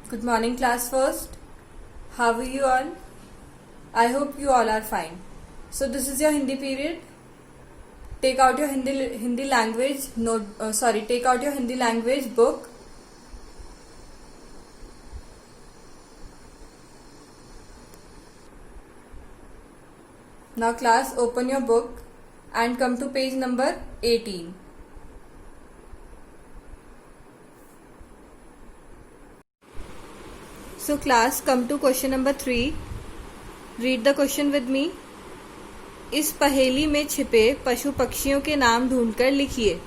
Good morning, class first. How are you all? I hope you all are fine. So this is your Hindi period. Take out your Hindi language note. Take out your Hindi language book. Now, class, open your book and come to page number 18. So, class, come to question number 3. Read the question with me. इस पहेली में छिपे पशु पक्षियों के नाम ढूंढकर लिखिए.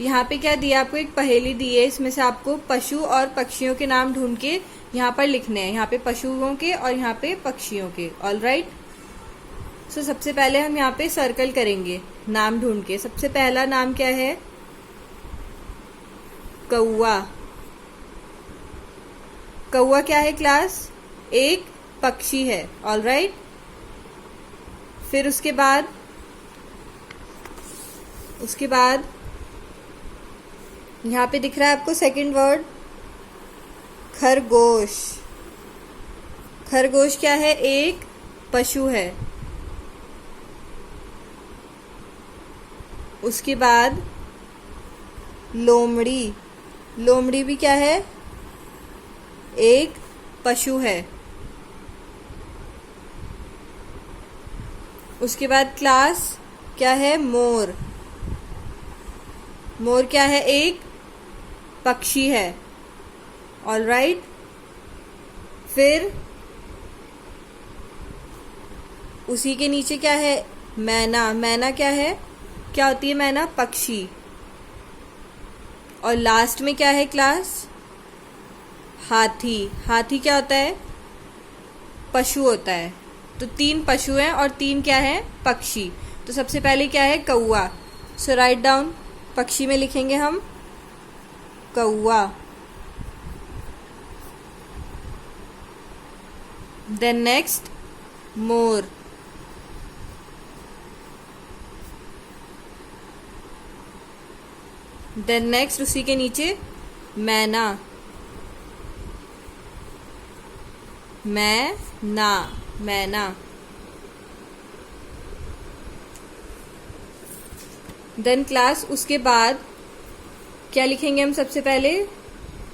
यहाँ पे क्या दिया, आपको एक पहेली दी है, इसमें से आपको पशु और पक्षियों के नाम ढूंढ के यहाँ पर लिखने हैं. यहाँ पे पशुओं के और यहाँ पे पक्षियों के. All right. सो सबसे पहले हम यहाँ पे सर्कल करेंगे नाम ढूंढ के. सबसे पहला नाम क्या है? कौआ. कौआ क्या है क्लास? एक पक्षी है. All right. फिर उसके बाद यहाँ पे दिख रहा है आपको सेकंड वर्ड खरगोश. खरगोश क्या है? एक पशु है. उसके बाद लोमड़ी. लोमड़ी भी क्या है? एक पशु है. उसके बाद क्लास क्या है? मोर. मोर क्या है? एक पक्षी है. All right. फिर उसी के नीचे क्या है? मैना. मैना क्या है? क्या होती है मैना? पक्षी. और लास्ट में क्या है क्लास? हाथी. हाथी क्या होता है? पशु होता है. तो 3 पशु हैं और 3 क्या है? पक्षी. तो सबसे पहले क्या है? कौआ. So write down. पक्षी में लिखेंगे हम कौआ. देन नेक्स्ट मोर. देन नेक्स्ट उसी के नीचे मैना. मैना. मैना. देन क्लास उसके बाद क्या लिखेंगे हम? सबसे पहले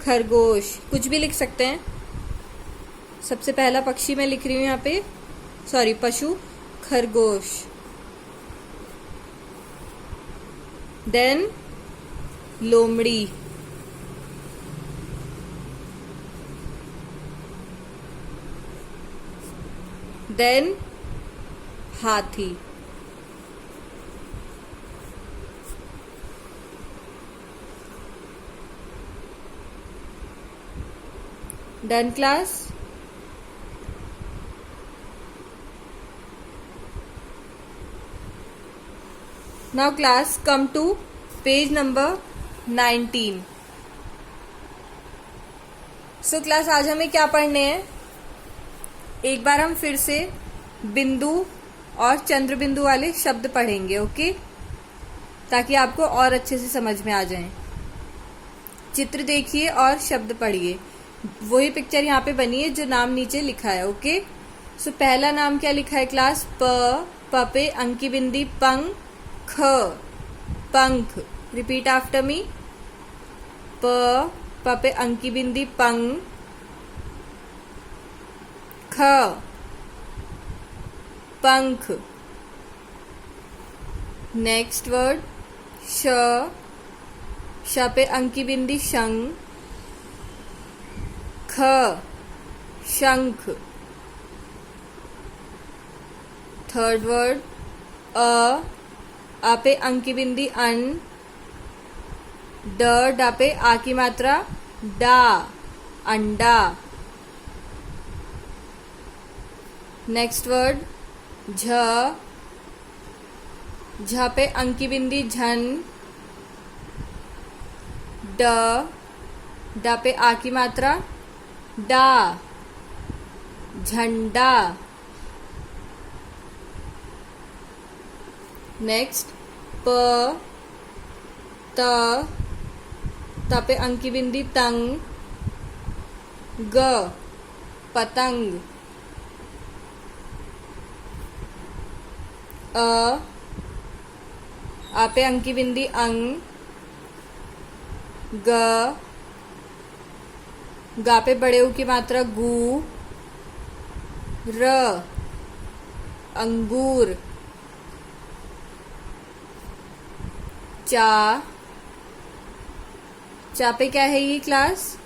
खरगोश. कुछ भी लिख सकते हैं. सबसे पहला पक्षी मैं लिख रही हूं यहाँ पे, पशु खरगोश. देन लोमड़ी. देन हाथी. Done class. Now class come to page number 19. So class आज हमें क्या पढ़ने हैं? एक बार हम फिर से बिंदु और चंद्र बिंदु वाले शब्द पढ़ेंगे. ओके, ताकि आपको और अच्छे से समझ में आ जाए. चित्र देखिए और शब्द पढ़िए. वही पिक्चर यहाँ पे बनी है जो नाम नीचे लिखा है. ओके. सो पहला नाम क्या लिखा है क्लास? प पे अंकी बिंदी पंख. पंख. Repeat after me. प पे अंकी बिंदी पंख. पंख. नेक्स्ट वर्ड श पे अंकी बिंदी शंख. शंख. थर्ड वर्ड अ पे अंकी बिंदी अन. ड पे आ की मात्रा डा. अंडा. नेक्स्ट वर्ड झ पे अंकी बिंदी झन. ड पे आ की मात्रा डा. झंडा. नेक्स्ट प त पे अंकी बिंदी तंग. ग पतंग, आ पे अंकी बिंदी अंग, गा पे बड़े ऊ की मात्रा गू, र अंगूर, चा पे क्या है ये क्लास?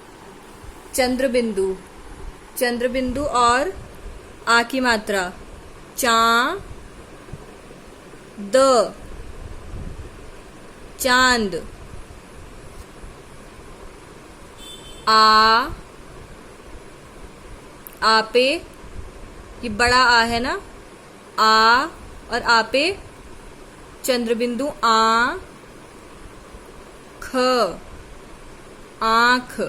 चंद्र बिंदु, चंद्र बिंदु और आ की मात्रा, चा द चांद, आ पे ये बड़ा आ है ना, आ और आ पे चंद्र बिंदु आ, ख आंख,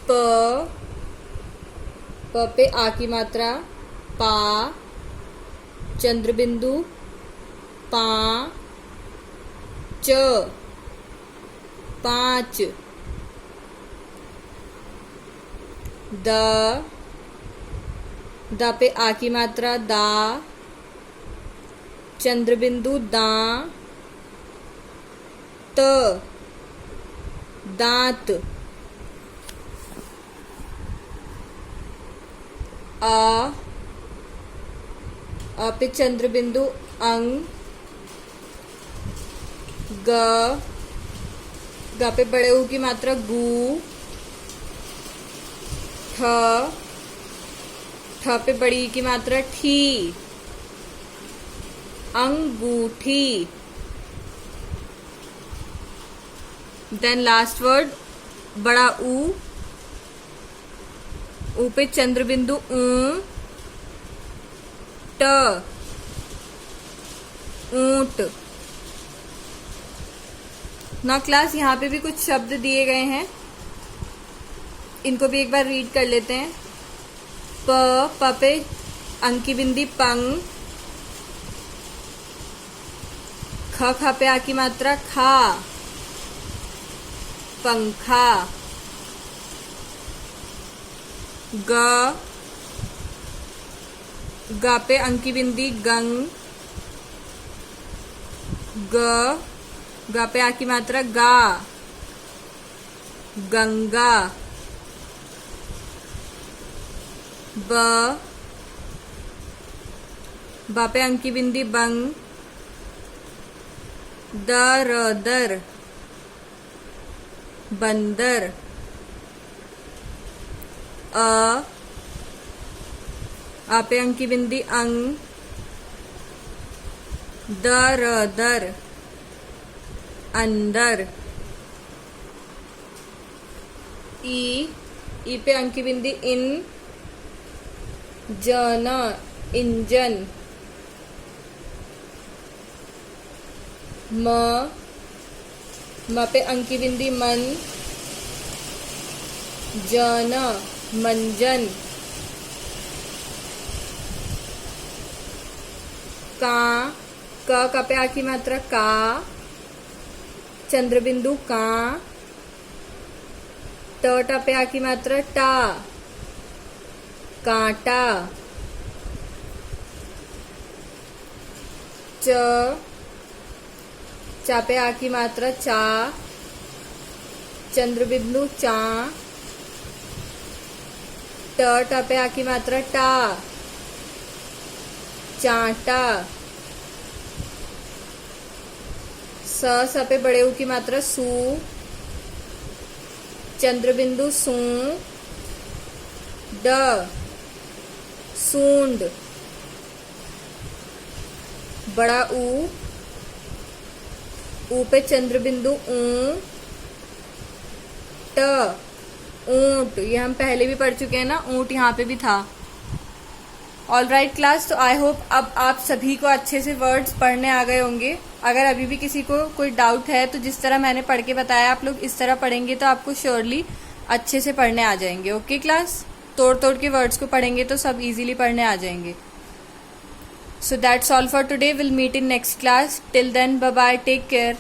प पे आ की मात्रा, पा चंद्र बिंदु पा, च पांच, द पे आ की मात्रा, दा चंद्र बिंदु दा, त दांत, आ पे चंद्र बिंदु अंग, ग पे बड़े ऊ की मात्रा गू, ठ पे बड़ी ई की मात्रा ठी, अंगूठी, देन लास्ट वर्ड बड़ा ऊ पे चंद्र बिंदु ऊ, ट ऊंट। ना क्लास यहाँ पे भी कुछ शब्द दिए गए हैं, इनको भी एक बार रीड कर लेते हैं। प पे अंकी बिंदी पंग, ख पे आ की मात्रा खा, पंखा, ग पे अंकी बिंदी गंग, ग पे आ की मात्रा गा, गंगा, ब पे अंकी बिंदी बंग, दर बंदर, आ पे अंकी बिंदी अंग, दर अंदर, ई पे अंकी बिंदी इन, जना इंजन, म पे अंकी बिंदी मन, जन मंजन, का पे आ की मात्रा का, चंद्र बिंदु का, ट पे आ की मात्रा टा, कांटा, चा पे आ की मात्रा चा, चंद्र बिंदु चा, ट पे आ की मात्रा टा, चांटा, स पे बड़े ऊ की मात्रा सू, चंद्र बिंदु सू, ड सूंड, बड़ा ऊ पे चंद्र बिंदु ऊ, ट ऊंट, ये हम पहले भी पढ़ चुके हैं ना, ऊंट यहाँ पे भी था। ऑल राइट क्लास, तो आई होप अब आप सभी को अच्छे से वर्ड्स पढ़ने आ गए होंगे। अगर अभी भी किसी को कोई डाउट है तो जिस तरह मैंने पढ़ के बताया आप लोग इस तरह पढ़ेंगे तो आपको श्योरली अच्छे से पढ़ने आ जाएंगे। ओके क्लास, तोड़ तोड़ के वर्ड्स को पढ़ेंगे तो सब इजीली पढ़ने आ जाएंगे। So that's all for today. We'll meet in next class. Till then, bye bye. Take care.